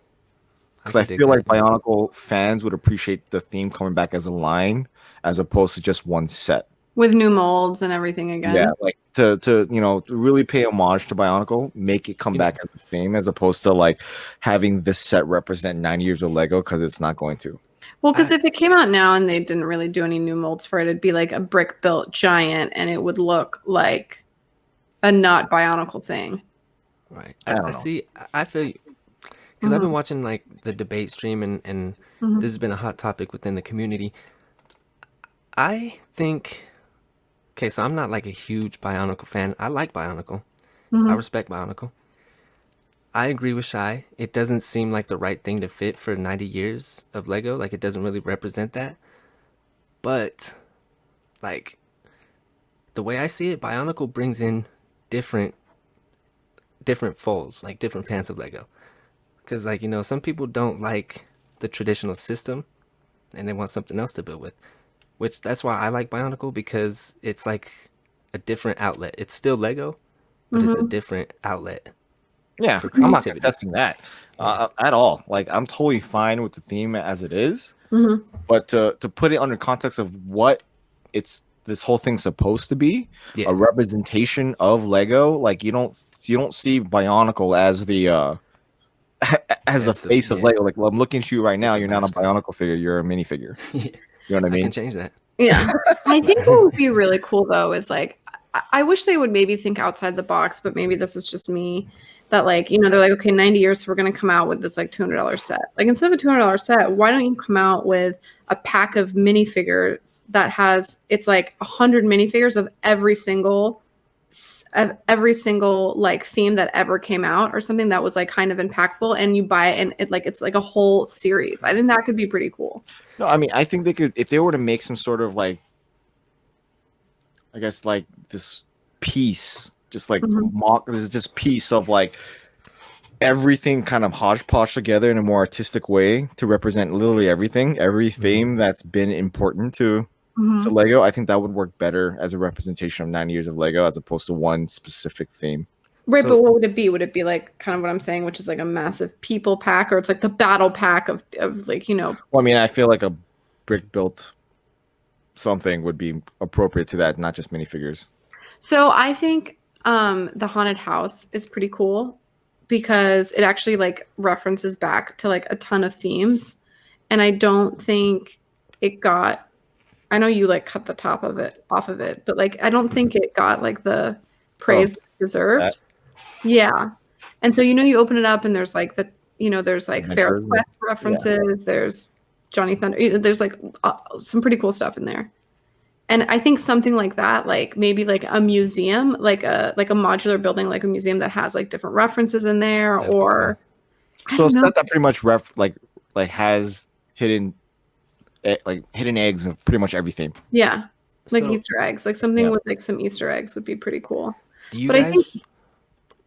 Because I could dig feel like that. Bionicle fans would appreciate the theme coming back as a line as opposed to just one set. With new molds and everything again. Yeah, like to really pay homage to Bionicle, make it come back as a theme as opposed to like having this set represent 9 years of Lego, because it's not going to. Well, because if it came out now and they didn't really do any new molds for it, it'd be like a brick built giant, and it would look like a not Bionicle thing. Right. I don't know. See. I feel because I've been watching like the debate stream, and Mhm. this has been a hot topic within the community. I think. Okay, so I'm not like a huge Bionicle fan. I like Bionicle. Mhm. I respect Bionicle. I agree with Shy. It doesn't seem like the right thing to fit for 90 years of Lego. Like, it doesn't really represent that. But, like, the way I see it, Bionicle brings in different folds, like different fans of Lego. Because, like, some people don't like the traditional system and they want something else to build with. which that's why I like Bionicle, because it's like a different outlet. It's still Lego, but it's a different outlet. Yeah, For I'm not creativity. contesting that at all. Like, I'm totally fine with the theme as it is, Mm-hmm. but to put it under context of what this whole thing's supposed to be, Yeah. a representation of Lego. Like, you don't see Bionicle as the as the face of Lego. Like, well, I'm looking at you right now. You're not a Bionicle figure. You're a minifigure. Yeah. You know what I mean? I can change that. Yeah. I think what would be really cool though is like I wish they would maybe think outside the box, but maybe this is just me. That like, you know, they're like, okay, 90 years, so we're gonna come out with this like $200 set. Like instead of a $200 set, why don't you come out with a pack of minifigures that has it's like 100 minifigures of every single like theme that ever came out or something that was like kind of impactful, and you buy it and it's like a whole series. I think that could be pretty cool. No, I mean, I think they could, if they were to make some sort of like, I guess like this piece, just like this is just piece of like everything kind of hodgepodge together in a more artistic way to represent literally everything, every theme that's been important to Lego. I think that would work better as a representation of 9 years of Lego as opposed to one specific theme. Right, So- but what would it be? Would it be like kind of what I'm saying, which is like a massive people pack, or it's like the battle pack of like, you know? Well, I mean, I feel like a brick built something would be appropriate to that, not just minifigures. So I think the haunted house is pretty cool because it actually like references back to like a ton of themes, and I don't think it got. I know you like cut the top of it off of it, but like I don't think it got like the praise it deserved. That. Yeah, and so you know you open it up and there's like the there's like Adventures. Pharaoh's Quest references. There's Johnny Thunder. There's like some pretty cool stuff in there. And I think something like that, like maybe like a museum, like a modular building, like a museum that has like different references in there, or so it's not that pretty much like has hidden eggs of pretty much everything. Yeah, like So- Easter eggs, like something with like some Easter eggs would be pretty cool. Do you But I guys? think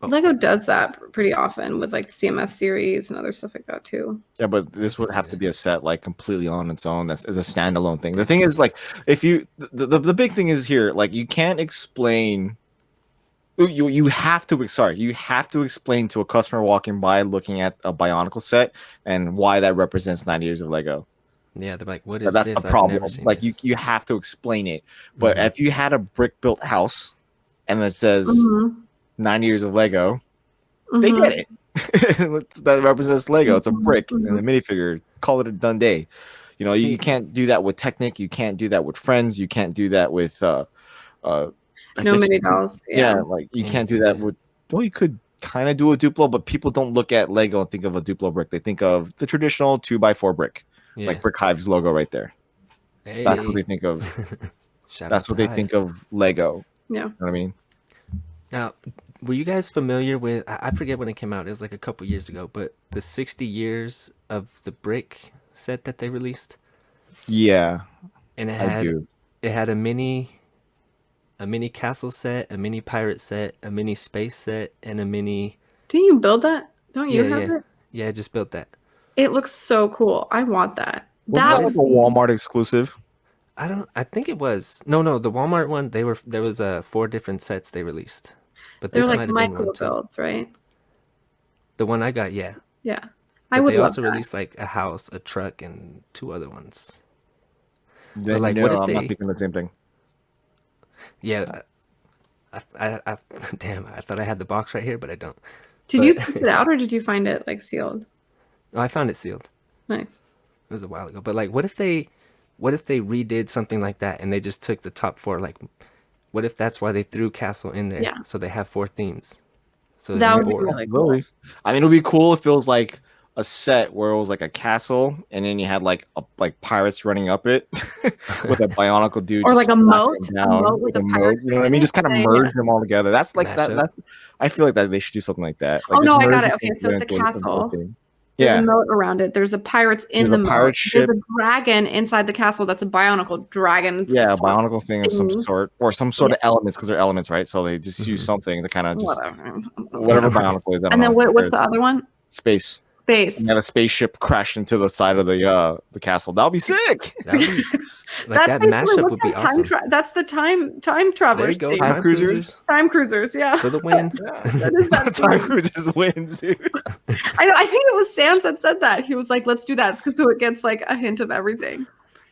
Lego does that pretty often with like CMF series and other stuff like that too. Yeah, but this would have to be a set like completely on its own. That's as a standalone thing. The thing is, like, if you the big thing is here, like, you can't explain. You have to explain to a customer walking by looking at a Bionicle set and why that represents 90 years of Lego. Yeah, they're like, what is That's this? the I've problem. never seen Like, this. you have to explain it. But if you had a brick built house and it says 90 years of Lego, they get it. That represents Lego. It's a brick and a minifigure. Call it a done day. You know, you can't do that with Technic. You can't do that with Friends. You can't do that with Mini dolls. Yeah, like you can't do that with. Well, you could kind of do a Duplo, but people don't look at Lego and think of a Duplo brick. They think of the traditional 2x4 brick, like Brick Hive's logo right there. Hey. That's what they think of. Shout That's out what to they Hive. think of Lego. Yeah. You know what I mean? Now, were you guys familiar with? I forget when it came out. It was like a couple years ago, but the 60 years of the brick set that they released, Yeah, and I do. it had a mini castle set, a mini pirate set, a mini space set, and a mini. Didn't you build that? Don't you have it? Yeah, I just built that. It looks so cool. I want that. Wasn't that like a Walmart exclusive? I think it was. No, the Walmart one. There was 4 different sets they released, but They're this like might have been micro one too. builds, right? The one I got, yeah. Yeah. But I would they love also that. released like a house, a truck, and 2 other ones. Then, like, no, what if I'm not they- thinking the same thing. Yeah, I damn, I thought I had the box right here, but I don't. Did you piece it out or did you find it like sealed? Oh, I found it sealed. Nice. It was a while ago. But like, what if they redid something like that and they just took the top 4? Like, what if that's why they threw Castle in there? Yeah. So they have 4 themes. So That there's would be 4. really cool. Really? I mean, it would be cool if it was like a set where it was like a castle, and then you had like pirates running up it with a Bionicle dude, Or just like a slapping moat, them a down moat with a moat. pirate You know what I mean? Just kind of Yeah. merge them all together. That's like that. Mashup. That's. I feel like that they should do something like that. Like, Oh, just no, I got merge it. Okay, so it's a into one castle. thing. There's Yeah. a moat around it. There's a pirates in There's a the pirate moat. ship. There's a dragon inside the castle that's a Bionicle dragon. Yeah, a sword. Bionicle thing of some thing. sort, or some sort of elements, because they're elements, right? So they just use something to kind of just Whatever. whatever Bionicle is. I don't And then know. what's the other one? Space? Space. And have a spaceship crash into the side of the castle. That'll be sick. That'd be, That's that basically mashup what would be that time awesome. that's the time There you travelers go, thing. time cruisers Time cruisers, yeah. for the win. That is that Time thing. Cruisers wins, dude. I think it was Sans that said that. He was like, let's do that so it gets like a hint of everything.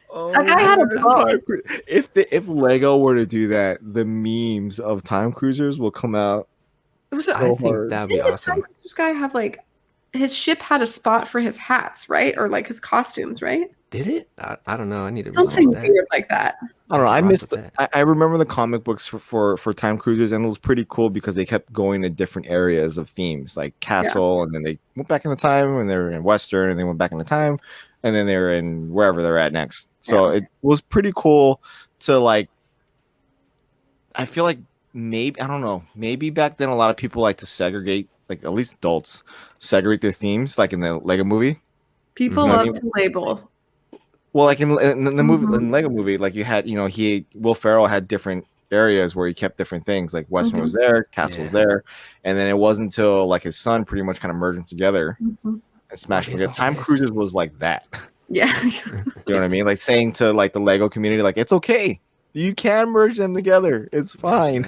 Oh, That guy had a my book. God. If Lego were to do that, the memes of Time Cruisers will come out so I think hard. that'd be Didn't the awesome. Time Cruisers guy have like his ship had a spot for his hats, right? Or like his costumes, right? Did it? I don't know. I need to Something research that. weird like that. I don't know. I rock missed. with that. I remember the comic books for Time Cruisers, and it was pretty cool because they kept going to different areas of themes, like castle, and then they went back in the time, and they were in Western, and they went back in the time, and then they were in wherever they're at next. So it was pretty cool to like. I feel like maybe I don't know. Maybe back then a lot of people like to segregate, like at least adults, segregate their themes, like in the Lego Movie. People You know what I love to label. Well, like in the movie, in Lego Movie, like you had, Will Ferrell had different areas where he kept different things. Like Western was there, Castle was there, and then it wasn't until like his son pretty much kind of merged them together and smashed them together. Time Cruisers was like that. Yeah. You know what I mean? Like saying to like the Lego community, like it's okay, you can merge them together. It's fine.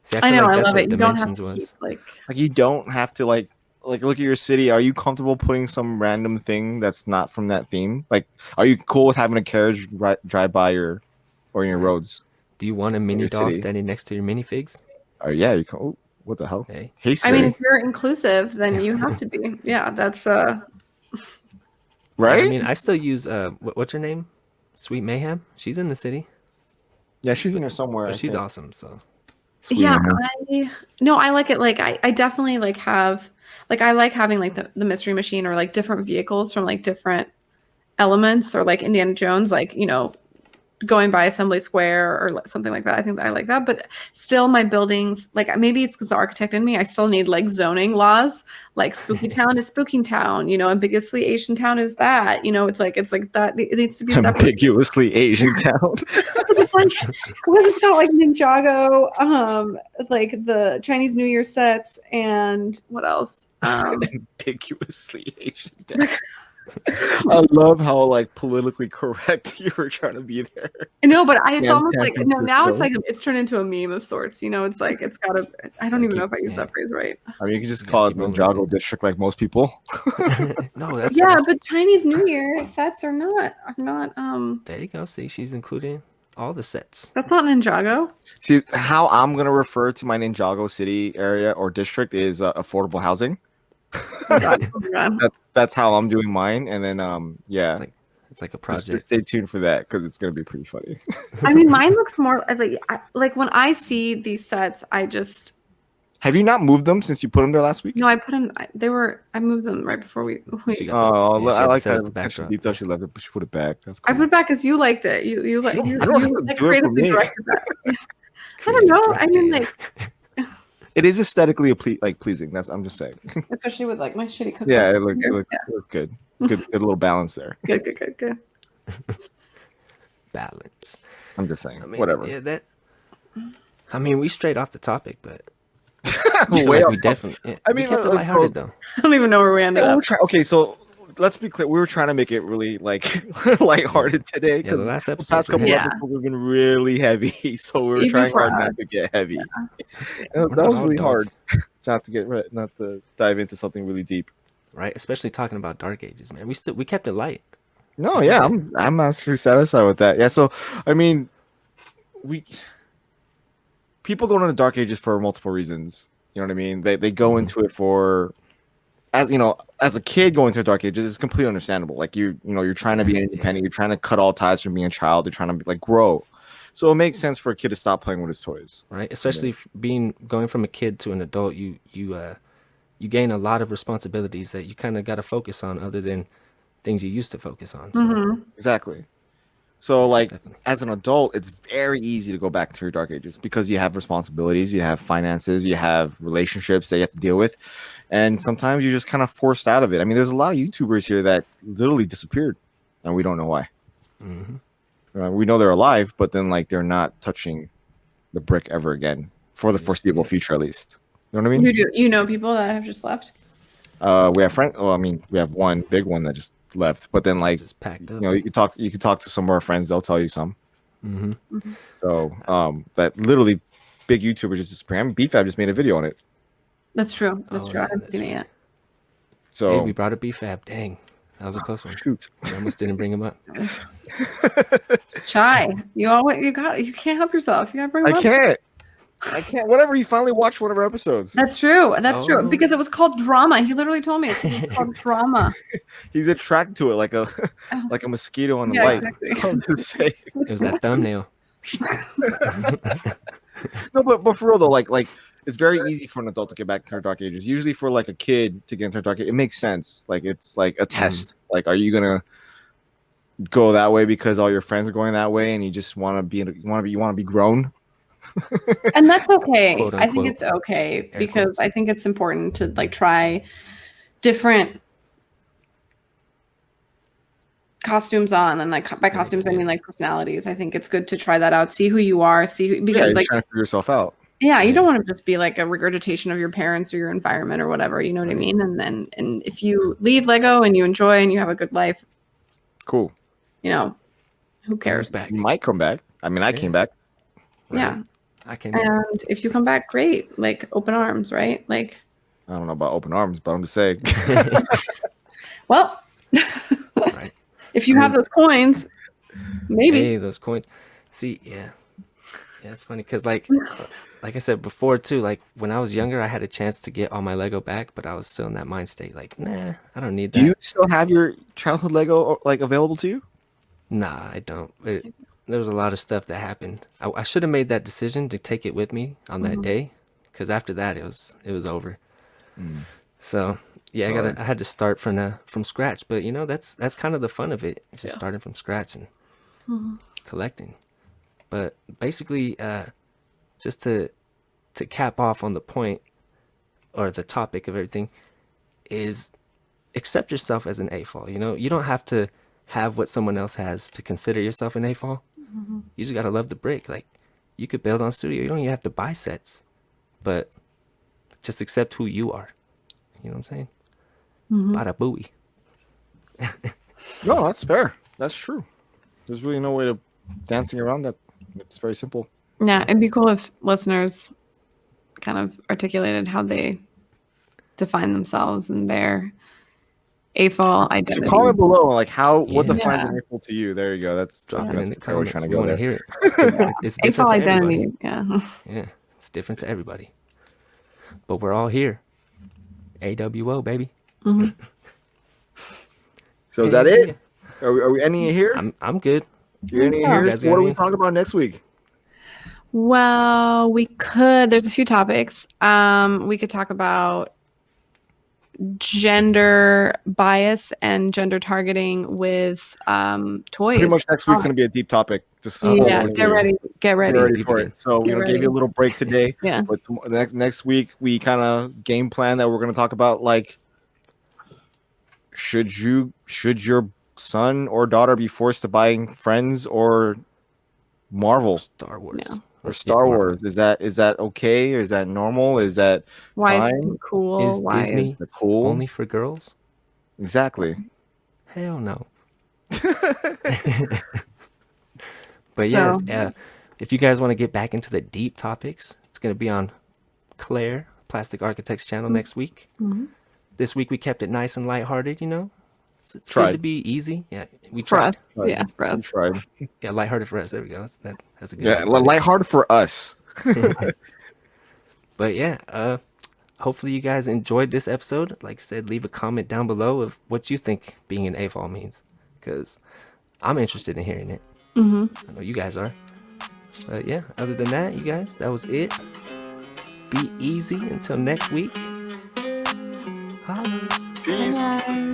See, I feel know, like I that's love what it. You don't have Dimensions to keep like Like you don't have to like look at your city. Are you comfortable putting some random thing that's not from that theme? Like, are you cool with having a carriage drive by your roads? Do you want a mini your doll city. standing next to your minifigs? Or yeah, you can. Oh, what the hell? Hey, Hey, I Siri. mean, if you're inclusive, then you have to be. Yeah, that's Right? I mean, I still use what's her name? Sweet Mayhem. She's in the city, Yeah, she's in there somewhere. but I she's think. awesome. So yeah. Mayhem. I like it. Like I definitely like have like I like having like the mystery machine or like different vehicles from like different elements or like Indiana Jones, like going by Assembly Square or something like that. I think I like that, but still my buildings, like maybe it's because the architect in me, I still need like zoning laws, like spooky town is spooky town, ambiguously Asian town is that, it's like that it needs to be separate. Ambiguously Asian town. It's like because it's got like Ninjago, like the Chinese New Year sets and what else? Ambiguously Asian town. I love how like politically correct you were trying to be there. No, but it's Yeah, almost like San no. Now it's Francisco. like it's turned into a meme of sorts. It's like it's got a. I don't even know if I use that phrase right. I mean, you can just call it keep rolling Ninjago with district like most people. no, that's Yeah, but Chinese New Year sets are not. there you go. See, she's including all the sets. That's not Ninjago. See, how I'm gonna refer to my Ninjago city area or district is affordable housing. Oh God. Oh God. That's how I'm doing mine, and then yeah, It's like a just project. stay tuned for that because it's gonna be pretty funny. I mean, mine looks more like when I see these sets, I just Have you not moved them since you put them there last week? no. I put them. I moved them right before we. She got the- Oh, yeah, she I had to like set that. up the backdrop. Detail she left it, but she put it back. That's I cool. put it back because you liked it. You like you I don't have to like do it for creatively me. directed that. I don't know. I mean, like It is aesthetically pleasing. I'm just saying. especially with like my shitty cooking. Yeah, it looked Yeah. good. Good little balance there. Good. balance. I'm just saying. I mean, Whatever. Yeah, I mean, we strayed off the topic, but Way we off. definitely. I we mean, kept it let's lighthearted go- though. I don't even know where we ended Yeah, up. okay, so let's be clear. We were trying to make it really lighthearted today Yeah, because the last the episode. past couple Yeah. episodes have been really heavy. So we were Even trying for hard not us. to get heavy. We're That not was all really dark. hard not to dive into something really deep. right? Especially talking about Dark Ages, man. We kept it light. No, yeah, I'm actually satisfied with that. Yeah, so I mean, people go into the Dark Ages for multiple reasons. You know what I mean? They go into it for, as a kid going to the Dark Ages, it's completely understandable. Like you're trying to be independent, you're trying to cut all ties from being a child, you're trying to grow. So it makes sense for a kid to stop playing with his toys. Right, especially going from a kid to an adult, you gain a lot of responsibilities that you kind of got to focus on, other than things you used to focus on. So, Exactly. So Definitely. as an adult, it's very easy to go back to your Dark Ages because you have responsibilities, you have finances, you have relationships that you have to deal with, and sometimes you're just kind of forced out of it. I mean, there's a lot of YouTubers here that literally disappeared, and we don't know why. We know they're alive, but then they're not touching the brick ever again for the foreseeable future, at least. You know what I mean? You know people that have just left. We have friends. Well, I mean, we have one big one that just left. But then, like, Just packed you up. know, you could talk to some of our friends. They'll tell you some. Mm-hmm. So, that literally big YouTubers just disappearing. I mean, BFAB just made a video on it. That's true. That's Oh, true. I yeah, haven't that's seen it right. yet. So, Hey, we brought a BFAB. Dang, that was a close one. shoot. We almost didn't bring him up. Shy. You can't help yourself. You gotta bring him I up. can't. Whatever. He finally watched one of our episodes. That's true. That's true. Oh. Because it was called drama. He literally told me it's called drama. He's attracted to it like a mosquito on the Yeah, light. exactly. So I'm just saying. It was that thumbnail. No, but for real though, like it's very easy for an adult to get back to their dark ages. Usually for like a kid to get into their dark age, it makes sense. Like it's like a test. Like, are you gonna go that way because all your friends are going that way, and you just want to be grown? And that's okay. Quote, I think unquote. it's okay Air because quotes. I think it's important to like try different costumes on, and like by costumes I mean like personalities. I think it's good to try that out, see who you are, Yeah, because you're like trying to figure yourself out. yeah, you don't want to just be like a regurgitation of your parents or your environment or whatever, you know what I Right. mean? And if you leave Lego and you enjoy and you have a good life, Cool. you know, who cares? Back. You might come back. I mean, I came back. Right? Yeah. I came back. And if you come back, great. Like open arms, right? Like, I don't know about open arms, but I'm just saying. well, Right. if you have those coins, maybe. Hey, those coins. See, yeah, it's funny because like I said before too. Like when I was younger, I had a chance to get all my Lego back, but I was still in that mind state. Like, nah, I don't need that. Do you still have your childhood Lego like available to you? Nah, I don't. There was a lot of stuff that happened. I should have made that decision to take it with me on that day, because after that it was over. So yeah, Sorry. I had to start from scratch. But you know, that's kind of the fun of it, just starting from scratch and collecting. But basically, just to cap off on the point or the topic of everything, is accept yourself as an A.F.O.L. You know, you don't have to have what someone else has to consider yourself an A.F.O.L. You just gotta love the brick. Like, you could build on studio. You don't even have to buy sets, but just accept who you are. You know what I'm saying? Bada booey. No, that's fair. That's true. There's really no way to dancing around that. It's very simple. Yeah, it'd be cool if listeners kind of articulated how they define themselves and their A.F.O.L. So identity. comment below, like what defines Yeah. an A.F.O.L to you. There you go. That's Drop it that's in the what I was comments. trying to We go want to there. hear it. 'Cause it's different A.F.O.L. to everybody. identity. Yeah. Yeah, it's different to everybody. But we're all here. AWO, baby. So is that it? Are we ending it here? I'm good. You're ending it so. here. You guys So got what are we any? talking about next week? Well, there's a few topics. We could talk about gender bias and gender targeting with toys. Pretty much next week's going to be a deep topic. Just Yeah, get ready. Get ready. Get ready Deep for again. it. So Get gave ready. you a little break today. Yeah. But next week we kind of game plan that we're going to talk about, like, should your son or daughter be forced to buying Friends or Marvel Star Wars. Yeah. or Star Wars? Is that okay? Is that normal? Is that Why fine? is it cool? Is Why Disney is it cool? only for girls? Exactly. Hell no. But yes, So- if you guys want to get back into the deep topics, it's going to be on Claire, Plastic Architects channel next week. This week we kept it nice and lighthearted, you know? It's Tried. good to be easy. Yeah, we for us? tried. Yeah, for We us. tried. Yeah, lighthearted for us. There we go. That's a good Yeah, way to put it. lighthearted for us. But yeah, hopefully you guys enjoyed this episode. Like I said, leave a comment down below of what you think being an A.F.O.L means, because I'm interested in hearing it. I know you guys are. But yeah, other than that, you guys, that was it. Be easy until next week. Holla. Peace. Bye.